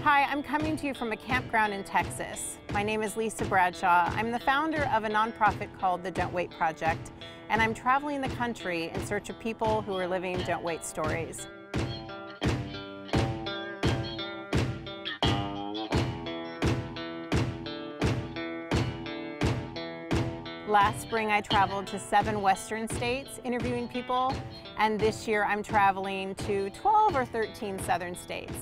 Hi, I'm coming to you from a campground in Texas. My name is Lisa Bradshaw. I'm the founder of a nonprofit called the Don't Wait Project, and I'm traveling the country in search of people who are living Don't Wait stories. Last spring I traveled to 7 western states interviewing people, and this year I'm traveling to 12 or 13 southern states.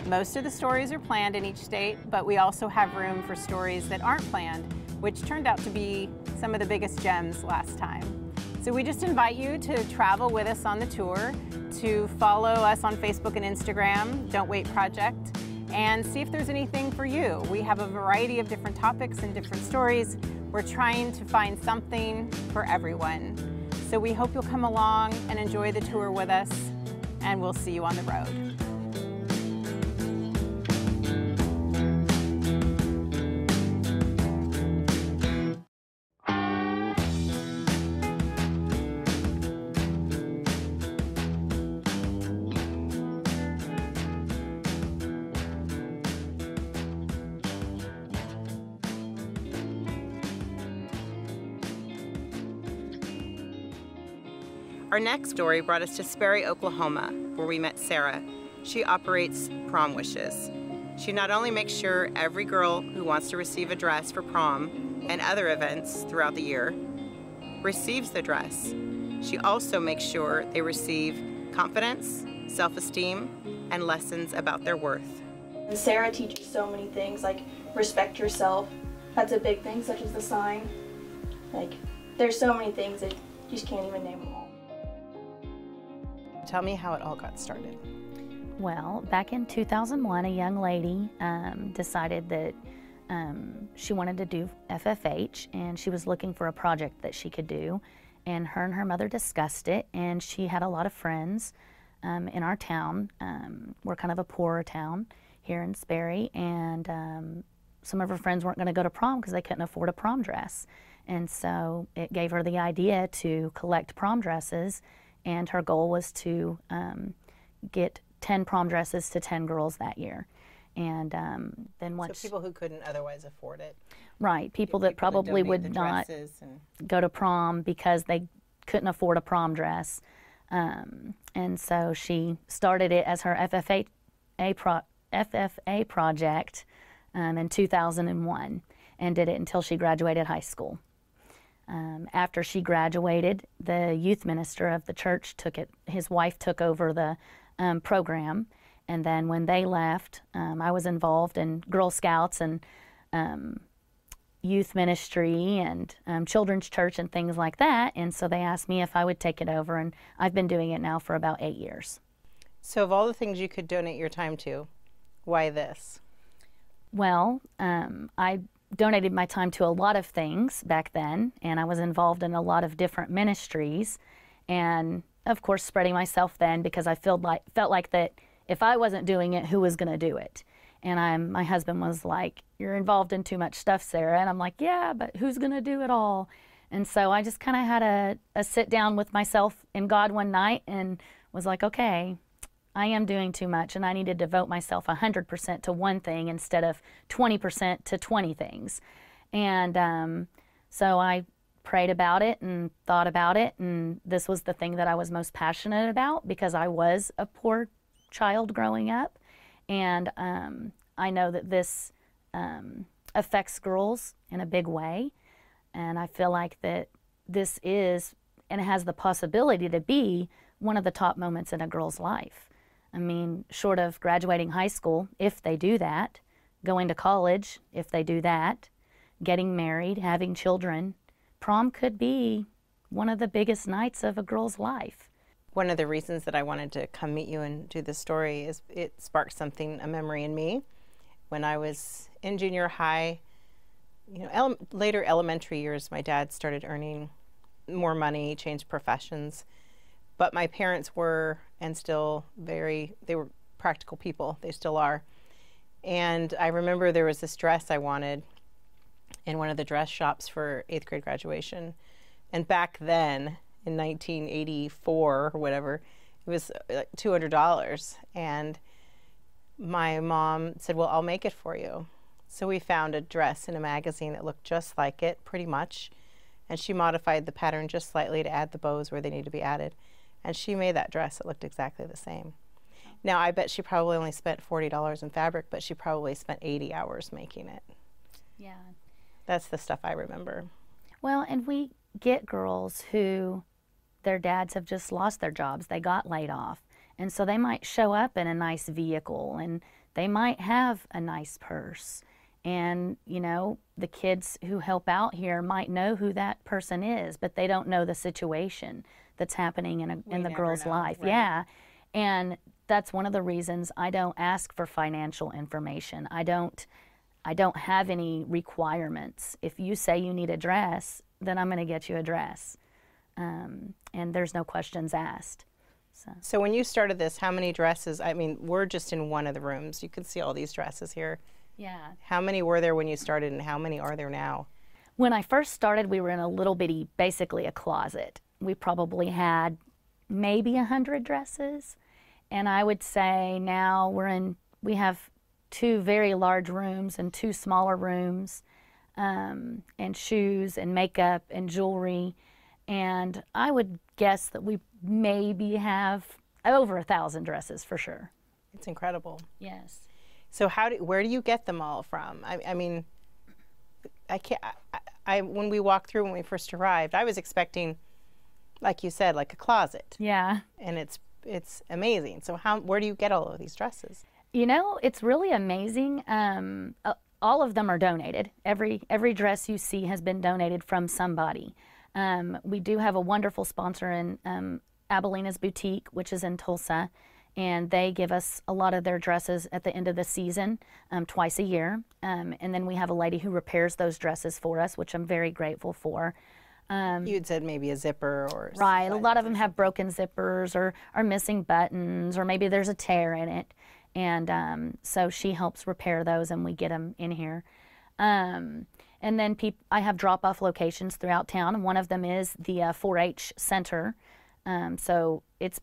Most of the stories are planned in each state, but we also have room for stories that aren't planned, which turned out to be some of the biggest gems last time. So we just invite you to travel with us on the tour, to follow us on Facebook and Instagram, Don't Wait Project, and see if there's anything for you. We have a variety of different topics and different stories. We're trying to find something for everyone. So we hope you'll come along and enjoy the tour with us, and we'll see you on the road. Our next story brought us to Sperry, Oklahoma, where we met Sarah. She operates Prom Wishes. She not only makes sure every girl who wants to receive a dress for prom and other events throughout the year receives the dress, she also makes sure they receive confidence, self-esteem, and lessons about their worth. And Sarah teaches so many things, like respect yourself. That's a big thing, such as the sign. Like, there's so many things that you just can't even name them all. Tell me how it all got started. Well, back in 2001, a young lady decided that she wanted to do FFH, and she was looking for a project that she could do. And her mother discussed it, and she had a lot of friends in our town. We're kind of a poorer town here in Sperry, and some of her friends weren't going to go to prom because they couldn't afford a prom dress. And so it gave her the idea to collect prom dresses, and her goal was to get 10 prom dresses to 10 girls that year. And then once... So people who couldn't otherwise afford it. Right, people that probably would not go to prom because they couldn't afford a prom dress. And so she started it as her FFA project in 2001 and did it until she graduated high school. After she graduated, the youth minister of the church took it, his wife took over the program, and then when they left, I was involved in Girl Scouts and youth ministry and children's church and things like that, and so they asked me if I would take it over, and I've been doing it now for about 8 years. So of all the things you could donate your time to, why this? Well, I donated my time to a lot of things back then, and I was involved in a lot of different ministries, and of course spreading myself then, because I felt like that if I wasn't doing it, who was going to do it? And my husband was like, "You're involved in too much stuff, Sarah." And I'm like, "Yeah, but who's going to do it all?" And so I just kind of had a sit down with myself and God one night and was like, okay, I am doing too much, and I need to devote myself 100% to one thing instead of 20% to 20 things. And so I prayed about it and thought about it, and this was the thing that I was most passionate about because I was a poor child growing up, and I know that this affects girls in a big way, and I feel like that this is, and it has the possibility to be, one of the top moments in a girl's life. I mean, short of graduating high school, if they do that, going to college, if they do that, getting married, having children, prom could be one of the biggest nights of a girl's life. One of the reasons that I wanted to come meet you and do this story is it sparked a memory in me. When I was in junior high, later elementary years, my dad started earning more money, changed professions. But my parents were, and still they were practical people. They still are. And I remember there was this dress I wanted in one of the dress shops for 8th grade graduation. And back then, in 1984 or whatever, it was like $200. And my mom said, well, I'll make it for you. So we found a dress in a magazine that looked just like it, pretty much. And she modified the pattern just slightly to add the bows where they need to be added. And she made that dress. It looked exactly the same. Now, I bet she probably only spent $40 in fabric, but she probably spent 80 hours making it. Yeah. That's the stuff I remember. Well, and we get girls who their dads have just lost their jobs. They got laid off. And so they might show up in a nice vehicle, and they might have a nice purse. And, you know, the kids who help out here might know who that person is, but they don't know the situation that's happening in the girl's life. Right. Yeah. And that's one of the reasons I don't ask for financial information. I don't have any requirements. If you say you need a dress, then I'm going to get you a dress. And there's no questions asked. So when you started this, how many dresses? I mean, we're just in one of the rooms. You can see all these dresses here. Yeah. How many were there when you started, and how many are there now? When I first started, we were in a little bitty, basically a closet. We probably had maybe 100 dresses. And I would say now we have 2 very large rooms and 2 smaller rooms, and shoes and makeup and jewelry. And I would guess that we maybe have over 1,000 dresses for sure. It's incredible. Yes. So where do you get them all from? I mean, when we walked through when we first arrived, I was expecting, like you said, like a closet. Yeah. And it's amazing. So where do you get all of these dresses? You know, it's really amazing. All of them are donated. Every dress you see has been donated from somebody. We do have a wonderful sponsor in Abelina's Boutique, which is in Tulsa, and they give us a lot of their dresses at the end of the season, twice a year. And then we have a lady who repairs those dresses for us, which I'm very grateful for. You'd said maybe a zipper or... Right, a lot of them have broken zippers or are missing buttons, or maybe there's a tear in it. And so she helps repair those, and we get them in here. And then I have drop-off locations throughout town, and one of them is the 4-H Center. So that's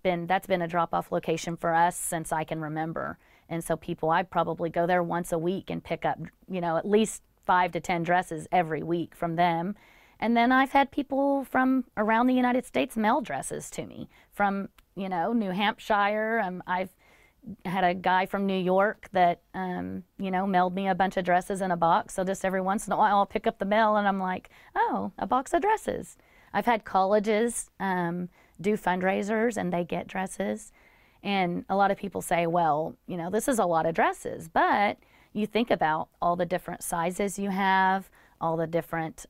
been a drop-off location for us since I can remember. And so I'd probably go there once a week and pick up, you know, at least 5 to 10 dresses every week from them. And then I've had people from around the United States mail dresses to me from, you know, New Hampshire. I've had a guy from New York that, you know, mailed me a bunch of dresses in a box. So just every once in a while I'll pick up the mail and I'm like, oh, a box of dresses. I've had colleges do fundraisers and they get dresses. And a lot of people say, well, you know, this is a lot of dresses. But you think about all the different sizes you have, all the different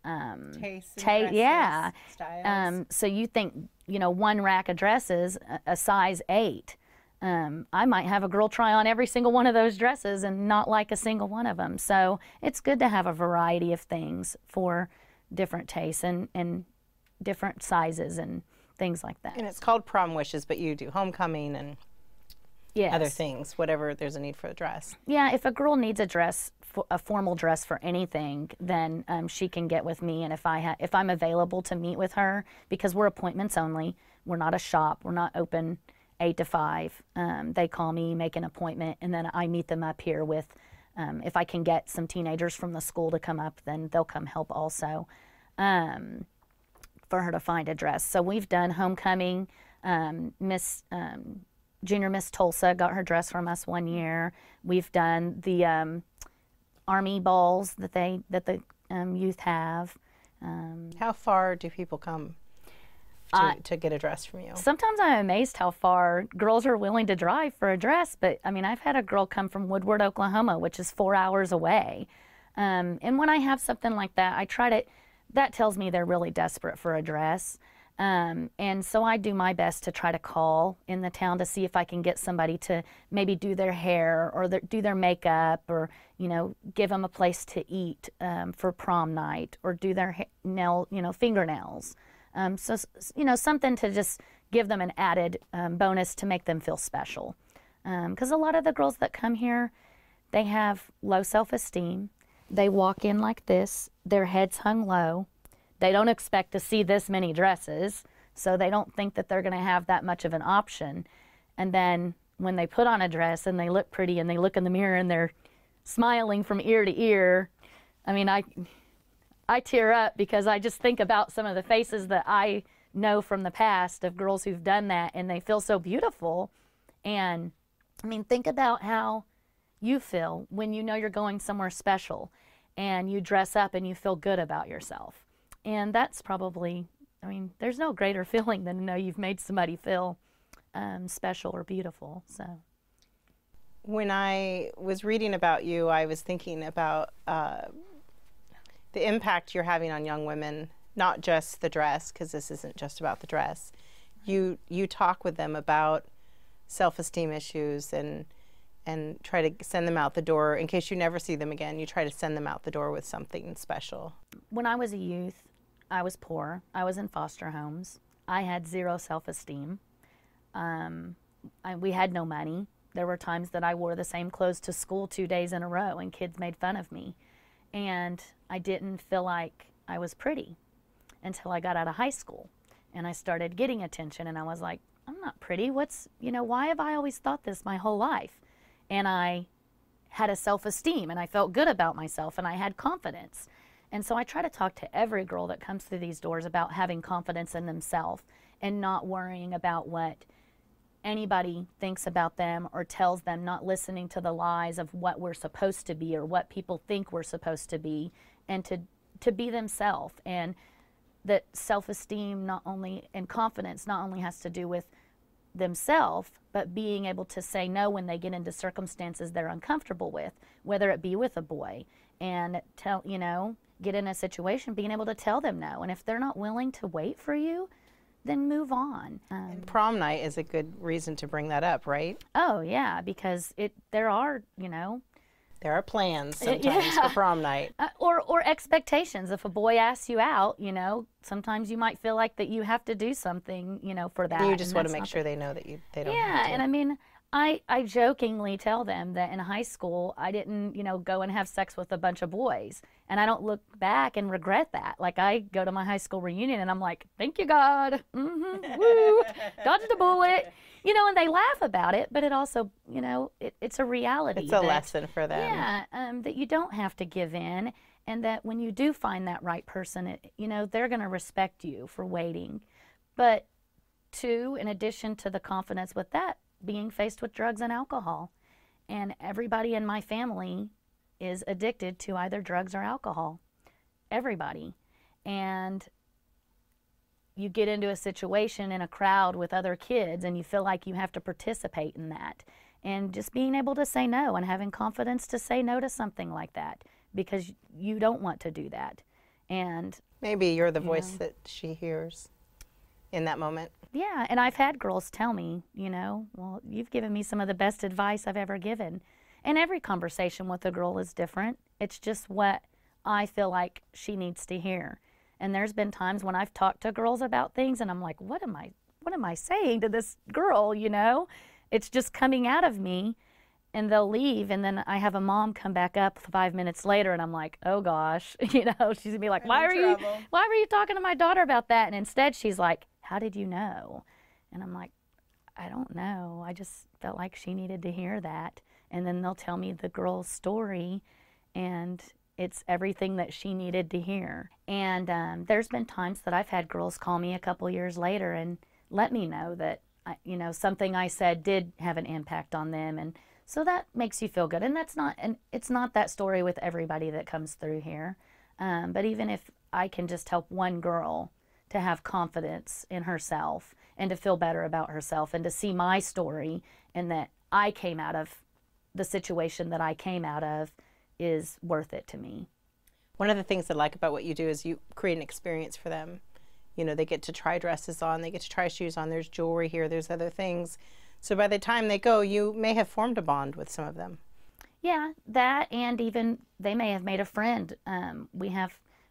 tastes, yeah, styles. So you think, you know, one rack of dresses, a size 8. I might have a girl try on every single one of those dresses and not like a single one of them. So it's good to have a variety of things for different tastes and different sizes and things like that. And it's called Prom Wishes, but you do homecoming and yes, other things, whatever there's a need for a dress. Yeah, if a girl needs a dress, a formal dress for anything, then she can get with me. And if I'm available to meet with her, because we're appointments only, we're not a shop, we're not open 8 to 5. They call me, make an appointment, and then I meet them up here with, if I can get some teenagers from the school to come up, then they'll come help also for her to find a dress. So we've done homecoming. Junior Miss Tulsa got her dress from us one year. We've done the Army balls that the youth have. How far do people come to get a dress from you? Sometimes I'm amazed how far girls are willing to drive for a dress, but I mean, I've had a girl come from Woodward, Oklahoma, which is 4 hours away. And when I have something like that, that tells me they're really desperate for a dress. And so I do my best to try to call in the town to see if I can get somebody to maybe do their hair or do their makeup, or, you know, give them a place to eat for prom night, or do their fingernails. So, you know, something to just give them an added bonus to make them feel special. Because a lot of the girls that come here, they have low self-esteem. They walk in like this, their heads hung low. They don't expect to see this many dresses, so they don't think that they're going to have that much of an option. And then when they put on a dress and they look pretty and they look in the mirror and they're smiling from ear to ear, I mean, I tear up because I just think about some of the faces that I know from the past of girls who've done that, and they feel so beautiful. And I mean, think about how you feel when you know you're going somewhere special and you dress up and you feel good about yourself. And that's probably, I mean, there's no greater feeling than to know you've made somebody feel special or beautiful. So when I was reading about you, I was thinking about the impact you're having on young women, not just the dress, because this isn't just about the dress. You talk with them about self-esteem issues and try to send them out the door. In case you never see them again, you try to send them out the door with something special. When I was a youth, I was poor. I was in foster homes. I had zero self-esteem. We had no money. There were times that I wore the same clothes to school 2 days in a row and kids made fun of me. And I didn't feel like I was pretty until I got out of high school. And I started getting attention and I was like, I'm not pretty. Why have I always thought this my whole life? And I had a self-esteem and I felt good about myself and I had confidence. And so I try to talk to every girl that comes through these doors about having confidence in themselves and not worrying about what anybody thinks about them or tells them, not listening to the lies of what we're supposed to be or what people think we're supposed to be, and to be themselves. And that self-esteem and confidence not only has to do with themselves, but being able to say no when they get into circumstances they're uncomfortable with, whether it be with a boy, and get in a situation, being able to tell them no. And if they're not willing to wait for you, then move on. And prom night is a good reason to bring that up, right? Oh yeah, because there are plans sometimes for prom night. Or expectations. If a boy asks you out, sometimes you might feel like that you have to do something, for that. And you just want to make sure they know that they don't have to. And I mean, I jokingly tell them that in high school, I didn't, go and have sex with a bunch of boys. And I don't look back and regret that. Like, I go to my high school reunion and I'm like, thank you, God. Woo, dodged a bullet. And they laugh about it, but it also, it's a reality. It's a lesson for them. Yeah, that you don't have to give in, and that when you do find that right person, they're going to respect you for waiting. But two, in addition to the confidence with that, being faced with drugs and alcohol. And everybody in my family is addicted to either drugs or alcohol. Everybody. And you get into a situation in a crowd with other kids and you feel like you have to participate in that. And just being able to say no and having confidence to say no to something like that because you don't want to do that. And maybe you're the voice that she hears in that moment. Yeah, and I've had girls tell me, well, you've given me some of the best advice I've ever given. And every conversation with a girl is different. It's just what I feel like she needs to hear. And there's been times when I've talked to girls about things and I'm like, what am I saying to this girl, It's just coming out of me, and they'll leave, and then I have a mom come back up 5 minutes later and I'm like, oh gosh, she's gonna be like, why were you talking to my daughter about that? And instead she's like, how did you know? And I'm like, I don't know. I just felt like she needed to hear that. And then they'll tell me the girl's story, and it's everything that she needed to hear. And there's been times that I've had girls call me a couple years later and let me know that, something I said did have an impact on them. And so that makes you feel good. And it's not that story with everybody that comes through here. But even if I can just help one girl to have confidence in herself and to feel better about herself and to see my story and that I came out of the situation that I came out of is worth it to me. One of the things I like about what you do is you create an experience for them. They get to try dresses on, they get to try shoes on, there's jewelry here, there's other things. So by the time they go, you may have formed a bond with some of them. Yeah, that, and even they may have made a friend.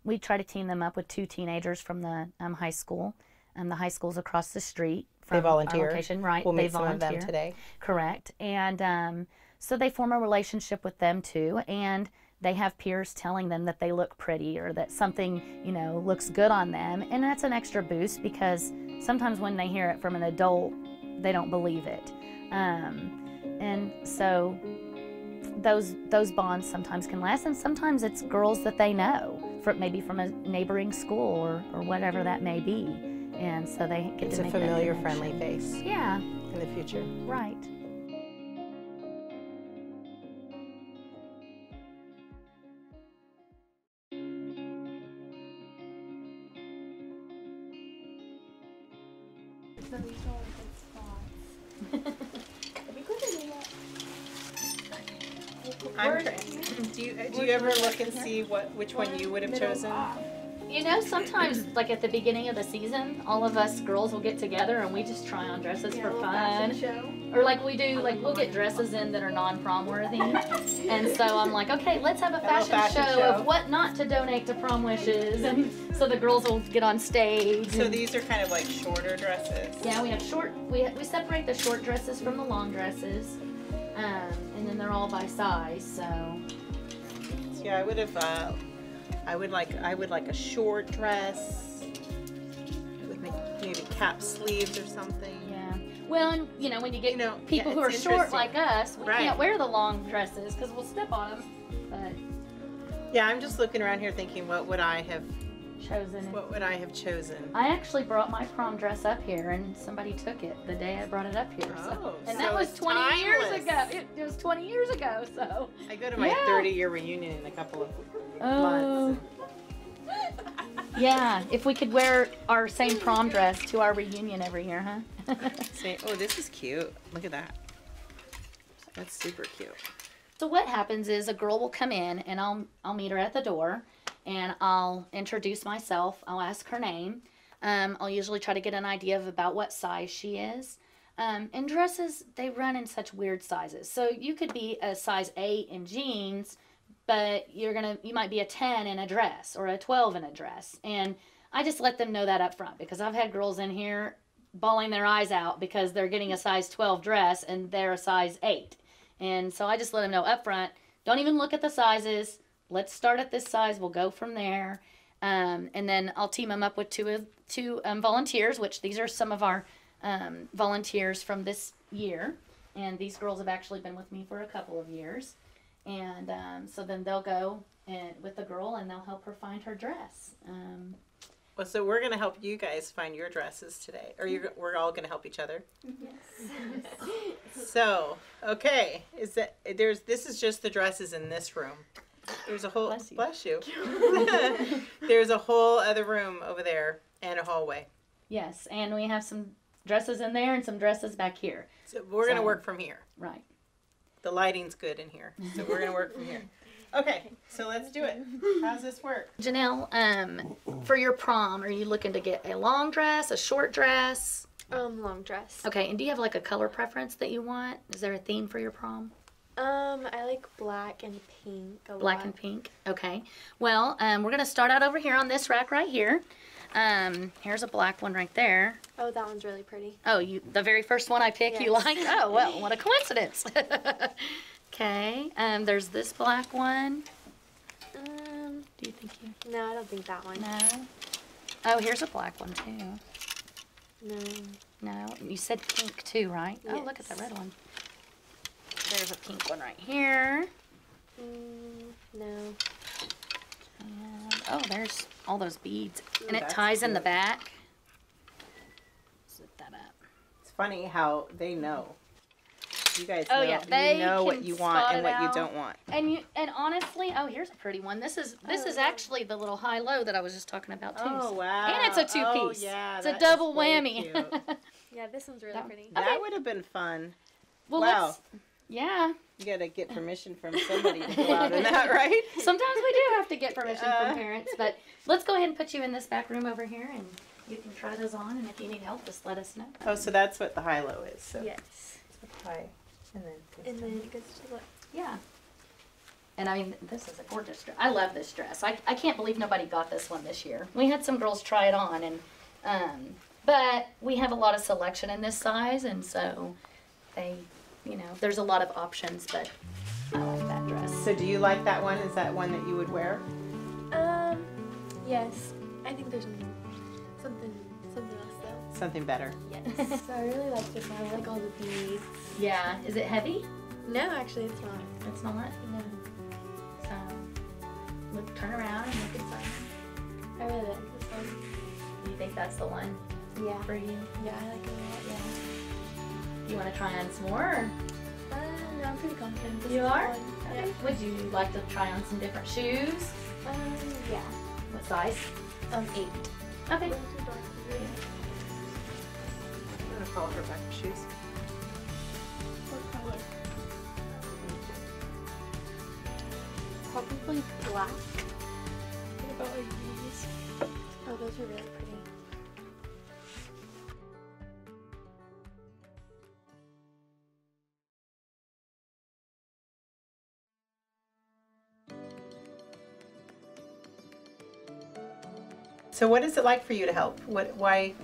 We try to team them up with 2 teenagers from the high school. The high school's across the street from they volunteer. Our location. Right, we'll they meet volunteer. Some of them today. Correct. And so they form a relationship with them too, and they have peers telling them that they look pretty or that something, looks good on them. And that's an extra boost because sometimes when they hear it from an adult, they don't believe it. And so those bonds sometimes can last, and sometimes it's girls that they know, maybe from a neighboring school or whatever that may be, and so they get to make that connection. It's a familiar, friendly face. Yeah. In the future. Right. So these are all good spots. Have we put it in yet? Do you ever look and see which one you would have chosen? You know, sometimes, like at the beginning of the season, all of us girls will get together and we just try on dresses for fun. Or like we do, like we'll get dresses in that are non-prom worthy. And so I'm like, okay, let's have a fashion show of what not to donate to Prom Wishes. And so the girls will get on stage. So these are kind of like shorter dresses. Yeah, we have we separate the short dresses from the long dresses. And then they're all by size, so. Yeah, I would like a short dress with maybe cap sleeves or something. Yeah. Well, and you know, when you get people who are short like us, we can't wear the long dresses because we'll step on them. But yeah, I'm just looking around here thinking, what would I have chosen? What would I have chosen? I actually brought my prom dress up here, and somebody took it the day I brought it up here. And that was 20 years ago. It was 20 years ago. So I go to my 30-year reunion in a couple of months. Yeah, if we could wear our same prom dress to our reunion every year, huh? Oh, this is cute. Look at that. That's super cute. So what happens is a girl will come in, and I'll meet her at the door, and I'll introduce myself. I'll ask her name. I'll usually try to get an idea of about what size she is. And dresses, they run in such weird sizes. So you could be a size 8 in jeans, but you might be a 10 in a dress or a 12 in a dress. And I just let them know that up front, because I've had girls in here bawling their eyes out because they're getting a size 12 dress and they're a size 8. And so I just let them know up front, don't even look at the sizes. Let's start at this size. We'll go from there. And then I'll team them up with two volunteers, which these are some of our volunteers from this year. And these girls have actually been with me for a couple of years. And so then they'll go with the girl and they'll help her find her dress. Well, so we're going to help you guys find your dresses today. Or we're all going to help each other? Yes. So, okay. This is just the dresses in this room. There's a whole, bless you. There's a whole other room over there and a hallway. Yes, and we have some dresses in there and some dresses back here. So we're going to work from here. Right. The lighting's good in here, so we're going to work from here. Okay, so let's do it. How's this work? Janelle, for your prom, are you looking to get a long dress, a short dress? Long dress. Okay, and do you have like a color preference that you want? Is there a theme for your prom? I like black and pink a lot. Black and pink, okay. Well, we're going to start out over here on this rack right here. Here's a black one right there. Oh, that one's really pretty. Oh, the very first one I pick you like? Oh, well, what a coincidence. Okay, there's this black one. Do you think you? No, I don't think that one. No? Oh, here's a black one too. No. No? You said pink too, right? Yes. Oh, look at that red one. There's a pink one right here. No. And, oh, there's all those beads. Ooh, and it ties in the back. Zip that up. It's funny how they know. You guys know, you know what you want and what you don't want. And honestly, oh, here's a pretty one. This is actually the little high-low that I was just talking about too. Oh, wow. And it's a two-piece. Oh, yeah, it's a double whammy. Yeah, this one's really pretty. That would have been fun. Well, wow. Yeah. You got to get permission from somebody to go out in that, right? Sometimes we do have to get permission from parents, but let's go ahead and put you in this back room over here, and you can try those on, and if you need help, just let us know. Oh, so that's what the high-low is. So. Yes. So high. And then it goes to the left. Yeah. And I mean, this is a gorgeous dress. I love this dress. I can't believe nobody got this one this year. We had some girls try it on, and but we have a lot of selection in this size, and so there's a lot of options, but I like that dress. So do you like that one? Is that one that you would wear? Yes. I think there's something else though. Something better. Yes. So I really like this one. I like all the beads. Yeah. Is it heavy? No, actually, it's not. It's not. No. So, look, turn around and look inside. I really like this one. Do you think that's the one Yeah. for you? Yeah, I like it a lot. Yeah. You want to try on some more? Or? No, I'm pretty confident. This You is are? the one. Okay. Would you like to try on some different shoes? Yeah. What size? 8. Okay. I'm gonna follow her back to shoes. What color? Probably black. What about like these? Oh, those are really pretty. So what is it like for you to help? Why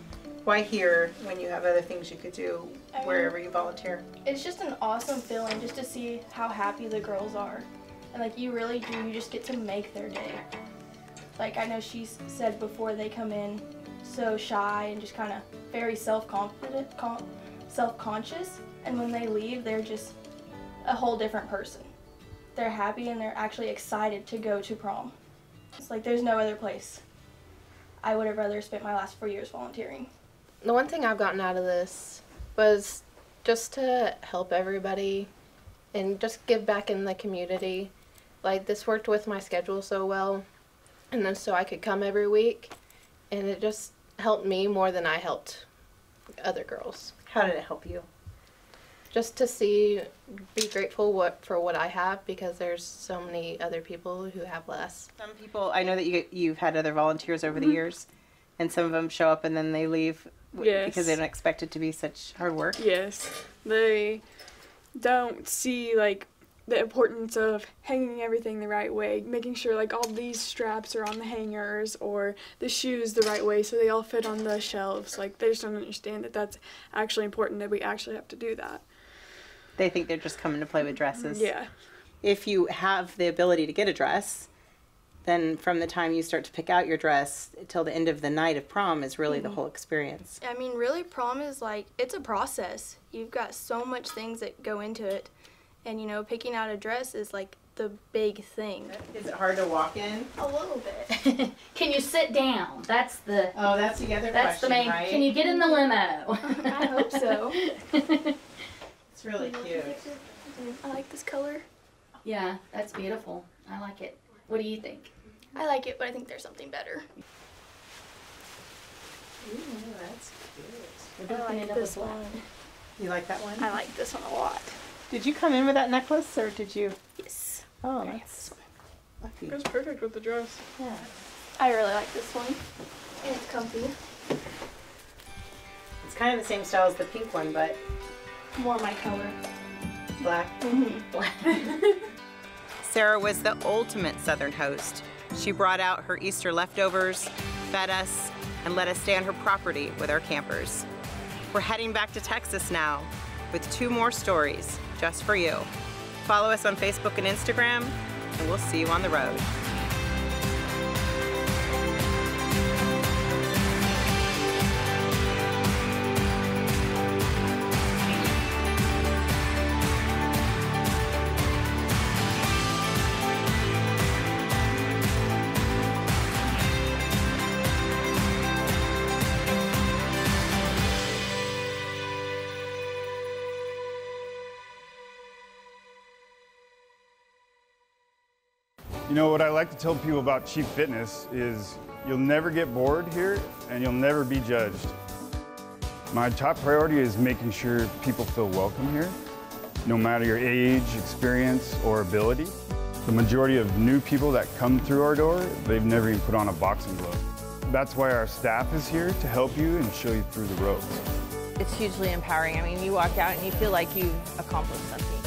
here when you have other things you could do wherever you volunteer? It's just an awesome feeling just to see how happy the girls are. And like you really do, you just get to make their day. Like I know she's said before they come in so shy and just kind of very self-confident, self-conscious. And when they leave, they're just a whole different person. They're happy and they're actually excited to go to prom. It's like there's no other place I would have rather spent my last 4 years volunteering. The one thing I've gotten out of this was just to help everybody and just give back in the community. Like this worked with my schedule so well, and then so I could come every week, and it just helped me more than I helped other girls. How did it help you? Just to be grateful for what I have, because there's so many other people who have less. Some people, I know that you've had other volunteers over the years, and some of them show up and then they leave because they don't expect it to be such hard work. Yes, they don't see like the importance of hanging everything the right way, making sure like all these straps are on the hangers or the shoes the right way so they all fit on the shelves. Like they just don't understand that that's actually important, that we actually have to do that. They think they're just coming to play with dresses. Yeah. If you have the ability to get a dress, then from the time you start to pick out your dress till the end of the night of prom is really the whole experience. I mean, really, prom is like, it's a process. You've got so much things that go into it. And, you know, picking out a dress is like the big thing. Is it hard to walk in? A little bit. Can you sit down? That's the Oh, that's the other that's question, the main. right? Can you get in the limo? I hope so. It's really cute. I like this color. Yeah, that's beautiful. I like it. What do you think? I like it, but I think there's something better. Ooh, that's cute. We're both gonna end up with black. You like that one? I like this one a lot. Did you come in with that necklace, or did you? Yes. Oh, that's lucky. It goes perfect with the dress. Yeah. I really like this one. And it's comfy. It's kind of the same style as the pink one, but More my color. black. Mm-hmm. Sarah was the ultimate Southern host. She brought out her Easter leftovers, fed us, and let us stay on her property with our campers. We're heading back to Texas now with 2 more stories just for you. Follow us on Facebook and Instagram, and we'll see you on the road. You know, what I like to tell people about Cheap Fitness is you'll never get bored here and you'll never be judged. My top priority is making sure people feel welcome here, no matter your age, experience, or ability. The majority of new people that come through our door, they've never even put on a boxing glove. That's why our staff is here to help you and show you through the ropes. It's hugely empowering. I mean, you walk out and you feel like you've accomplished something.